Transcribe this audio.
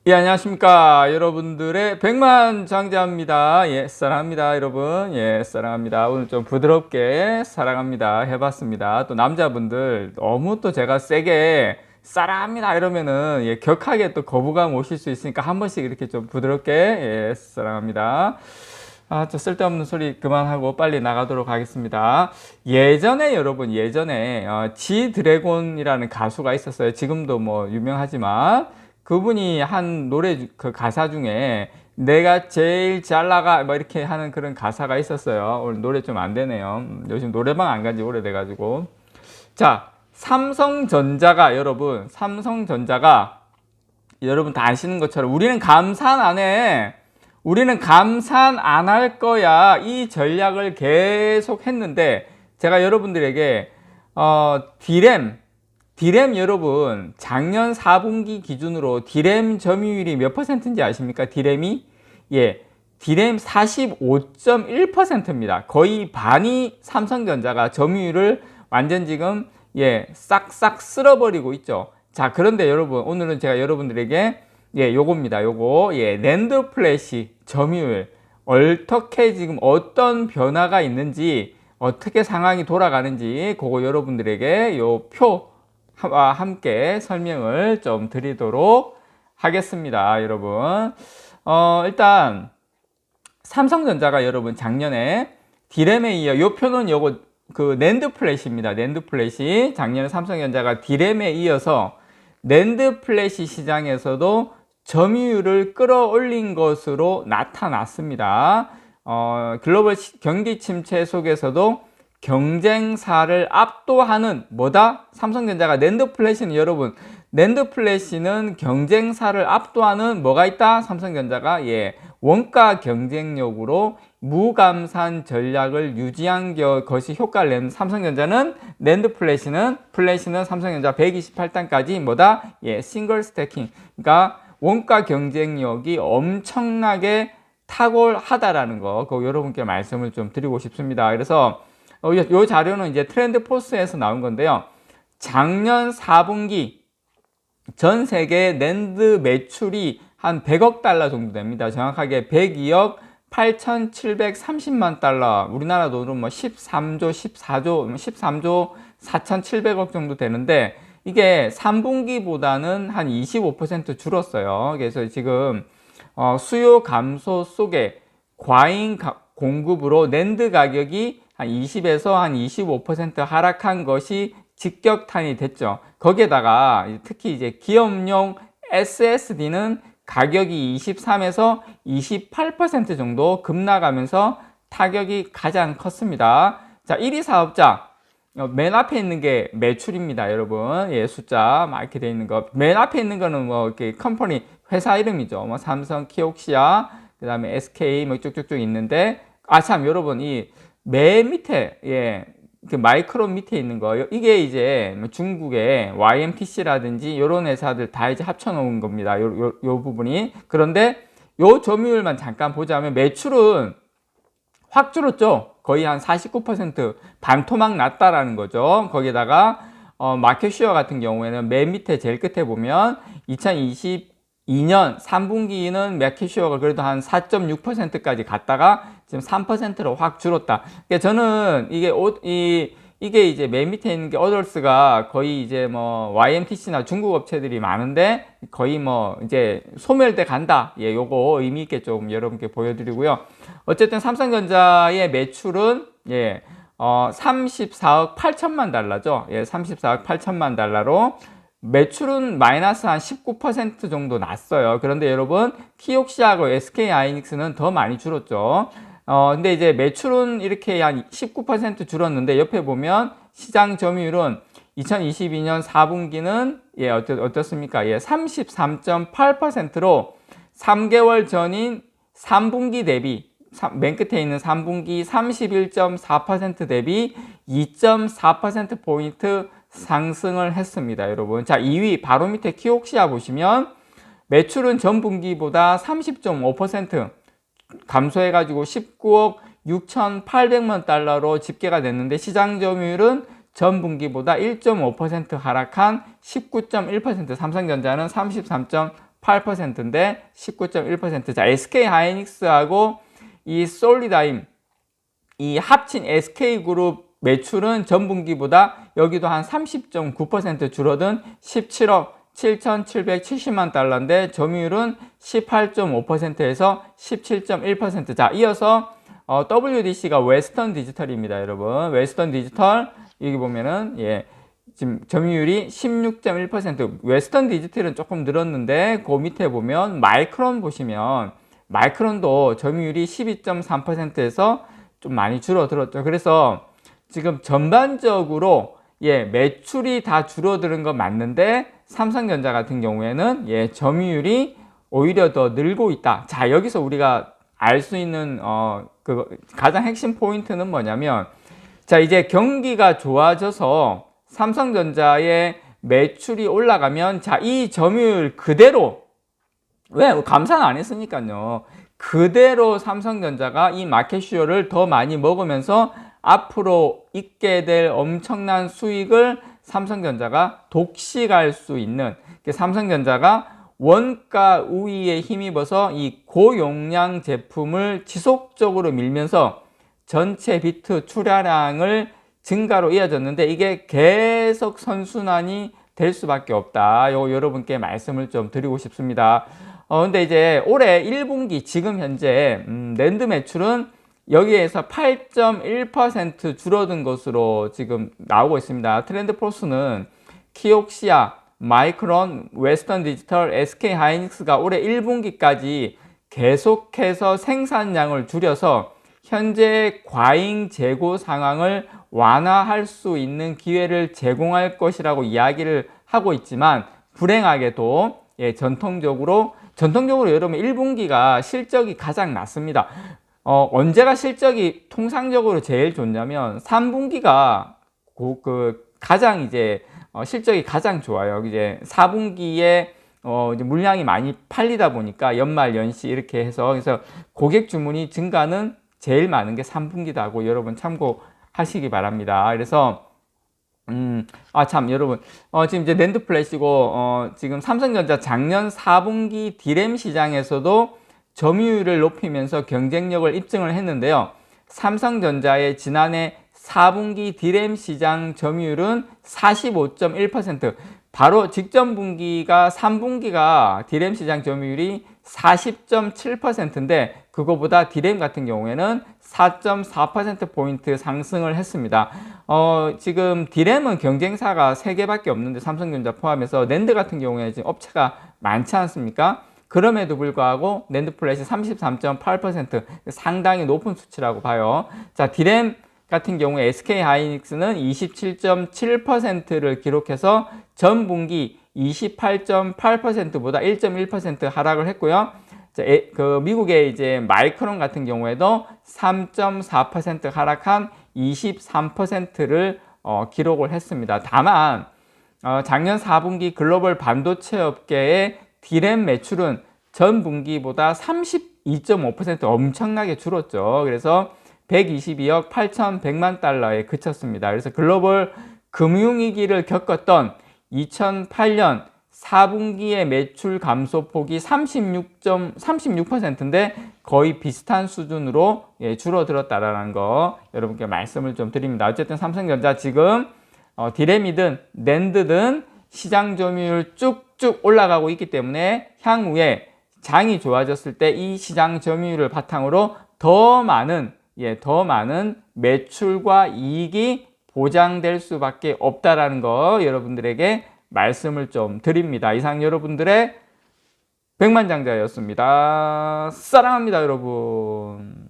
예, 안녕하십니까. 여러분들의 백만장자입니다. 예, 사랑합니다. 여러분. 예, 사랑합니다. 오늘 좀 부드럽게 사랑합니다. 해봤습니다. 또 남자분들 너무 또 제가 세게 사랑합니다. 이러면은 예, 격하게 또 거부감 오실 수 있으니까 한 번씩 이렇게 좀 부드럽게 예, 사랑합니다. 아, 저 쓸데없는 소리 그만하고 빨리 나가도록 하겠습니다. 예전에 여러분, 예전에 지 드래곤이라는 가수가 있었어요. 지금도 뭐 유명하지만 그분이 한 노래 그 가사 중에 내가 제일 잘 나가 뭐 이렇게 하는 그런 가사가 있었어요. 오늘 노래 좀 안 되네요. 요즘 노래방 안 간지 오래돼가지고. 자, 삼성전자가 여러분 다 아시는 것처럼 우리는 감산 안 할 거야. 이 전략을 계속 했는데 제가 여러분들에게 디램 여러분 작년 4분기 기준으로 디램 점유율이 몇 퍼센트인지 아십니까? 디램이 디램 45.1%입니다. 거의 반이 삼성전자가 점유율을 완전 지금 싹싹 쓸어버리고 있죠. 자, 그런데 여러분 오늘은 제가 여러분들에게 요거 낸드 플래시 점유율 어떻게 지금 어떤 변화가 있는지 어떻게 상황이 돌아가는지 그거 여러분들에게 요 표와 함께 설명을 좀 드리도록 하겠습니다. 여러분 일단 삼성전자가 여러분 작년에 디램에 이어 요 표는 요거 그 낸드 플래시입니다. 낸드 플래시 작년에 삼성전자가 디램에 이어서 낸드 플래시 시장에서도 점유율을 끌어올린 것으로 나타났습니다. 글로벌 경기 침체 속에서도 경쟁사를 압도하는 뭐다? 삼성전자가 낸드 플래시는 여러분 낸드 플래시는 경쟁사를 압도하는 뭐가 있다? 삼성전자가 원가 경쟁력으로 무감산 전략을 유지한 것이 효과를 내는 삼성전자는 낸드 플래시는 삼성전자 128단까지 뭐다? 싱글 스태킹. 그러니까 원가 경쟁력이 엄청나게 탁월하다라는 거, 그거 여러분께 말씀을 좀 드리고 싶습니다. 그래서 이 자료는 이제 트렌드 포스에서 나온 건데요. 작년 4분기 전 세계 낸드 매출이 한 100억 달러 정도 됩니다. 정확하게 102억 8,730만 달러. 우리나라 돈으로 뭐 13조 4,700억 정도 되는데 이게 3분기보다는 한 25% 줄었어요. 그래서 지금 수요 감소 속에 과잉 공급으로 낸드 가격이 한 20에서 한 25% 하락한 것이 직격탄이 됐죠. 거기에다가 특히 이제 기업용 SSD는 가격이 23에서 28% 정도 급락하면서 타격이 가장 컸습니다. 자, 1위 사업자 맨 앞에 있는 게 매출입니다, 여러분. 숫자 막 이렇게 돼 있는 거. 맨 앞에 있는 거는 뭐 이렇게 컴퍼니 회사 이름이죠. 뭐 삼성, 키옥시아, 그다음에 SK 뭐 쭉쭉쭉 있는데 참 여러분 이 맨 밑에 그 마이크론 밑에 있는 거 이게 이제 중국의 YMTC라든지 이런 회사들 다 이제 합쳐 놓은 겁니다. 요 부분이. 그런데 요 점유율만 잠깐 보자면 매출은 확 줄었죠. 거의 한 49% 반토막 났다라는 거죠. 거기다가 마켓슈어 같은 경우에는 맨 밑에 제일 끝에 보면 2022년 3분기는 마켓슈어가 그래도 한 4.6%까지 갔다가 지금 3%로 확 줄었다. 그러니까 저는 이게 이제 맨 밑에 있는 게 어덜스가 거의 이제 뭐 YMTC나 중국 업체들이 많은데 거의 뭐 이제 소멸돼 간다. 요거 의미 있게 좀 여러분께 보여드리고요. 어쨌든 삼성전자의 매출은 34억 8천만 달러죠. 34억 8천만 달러로 매출은 마이너스 한 19% 정도 났어요. 그런데 여러분 키옥시하고 SK하이닉스는 더 많이 줄었죠. 근데 이제 매출은 이렇게 한 19% 줄었는데 옆에 보면 시장 점유율은 2022년 4분기는 어떻습니까? 33.8%로 3개월 전인 3분기 대비 맨 끝에 있는 3분기 31.4% 대비 2.4%포인트 상승을 했습니다, 여러분. 자, 2위 바로 밑에 키옥시아 보시면 매출은 전분기보다 30.5% 감소해가지고 19억 6,800만 달러로 집계가 됐는데 시장 점유율은 전분기보다 1.5% 하락한 19.1%, 삼성전자는 8%인데 19.1%. 자, SK 하이닉스하고 이 솔리다임 이 합친 SK그룹 매출은 전분기보다 여기도 한 30.9% 줄어든 17억 7,770만 달러인데 점유율은 18.5%에서 17.1%. 자, 이어서 WDC가 웨스턴 디지털입니다, 여러분. 웨스턴 디지털 여기 보면은 지금 점유율이 16.1%. 웨스턴 디지털은 조금 늘었는데 그 밑에 보면 마이크론 보시면 마이크론도 점유율이 12.3%에서 좀 많이 줄어들었죠. 그래서 지금 전반적으로 매출이 다 줄어드는 건 맞는데 삼성전자 같은 경우에는 점유율이 오히려 더 늘고 있다. 자, 여기서 우리가 알 수 있는 가장 핵심 포인트는 뭐냐면, 자, 이제 경기가 좋아져서 삼성전자의 매출이 올라가면, 자, 이 점유율 그대로, 왜 감산 안 했으니까요. 그대로 삼성전자가 이 마켓슈어를 더 많이 먹으면서 앞으로 있게 될 엄청난 수익을 삼성전자가 독식할 수 있는, 삼성전자가 원가 우위에 힘입어서 이 고용량 제품을 지속적으로 밀면서 전체 비트 출하량을 증가로 이어졌는데 이게 계속 선순환이 될 수밖에 없다. 요 여러분께 말씀을 좀 드리고 싶습니다. 근데 이제 올해 1분기 지금 현재 낸드 매출은 여기에서 8.1% 줄어든 것으로 지금 나오고 있습니다. 트렌드포스는 키옥시아, 마이크론, 웨스턴 디지털, SK 하이닉스가 올해 1분기까지 계속해서 생산량을 줄여서 현재 과잉 재고 상황을 완화할 수 있는 기회를 제공할 것이라고 이야기를 하고 있지만, 불행하게도 전통적으로 여러분 1분기가 실적이 가장 낮습니다. 언제가 실적이 통상적으로 제일 좋냐면 3분기가 가장 이제 실적이 가장 좋아요. 이제 4분기에 이제 물량이 많이 팔리다 보니까 연말 연시 이렇게 해서, 그래서 고객 주문이 증가는 제일 많은 게 3분기다고 여러분 참고하시기 바랍니다. 그래서 참 여러분 지금 이제 낸드 플래시고 지금 삼성전자 작년 4분기 디램 시장에서도 점유율을 높이면서 경쟁력을 입증을 했는데요. 삼성전자의 지난해 4분기 디램 시장 점유율은 45.1%. 바로 직전 분기가 3분기가 디램 시장 점유율이 40.7%인데 그거보다 디램 같은 경우에는 4.4%포인트 상승을 했습니다. 지금 디램은 경쟁사가 3개밖에 없는데 삼성전자 포함해서 낸드 같은 경우에 지금 업체가 많지 않습니까? 그럼에도 불구하고 낸드 플래시 33.8% 상당히 높은 수치라고 봐요. 자, 디램 같은 경우에 SK 하이닉스는 27.7%를 기록해서 전 분기 28.8%보다 1.1% 하락을 했고요. 자, 미국의 이제 마이크론 같은 경우에도 3.4% 하락한 23%를 기록을 했습니다. 다만 작년 4분기 글로벌 반도체 업계의 디램 매출은 전 분기보다 32.5% 엄청나게 줄었죠. 그래서 122억 8,100만 달러에 그쳤습니다. 그래서 글로벌 금융위기를 겪었던 2008년 4분기의 매출 감소폭이 36%인데 거의 비슷한 수준으로 줄어들었다라는 거 여러분께 말씀을 좀 드립니다. 어쨌든 삼성전자 지금 디램이든 낸드든 시장 점유율 쭉쭉 올라가고 있기 때문에 향후에 장이 좋아졌을 때 이 시장 점유율을 바탕으로 더 많은 매출과 이익이 보장될 수밖에 없다라는 거 여러분들에게 말씀을 좀 드립니다. 이상 여러분들의 백만장자였습니다. 사랑합니다, 여러분.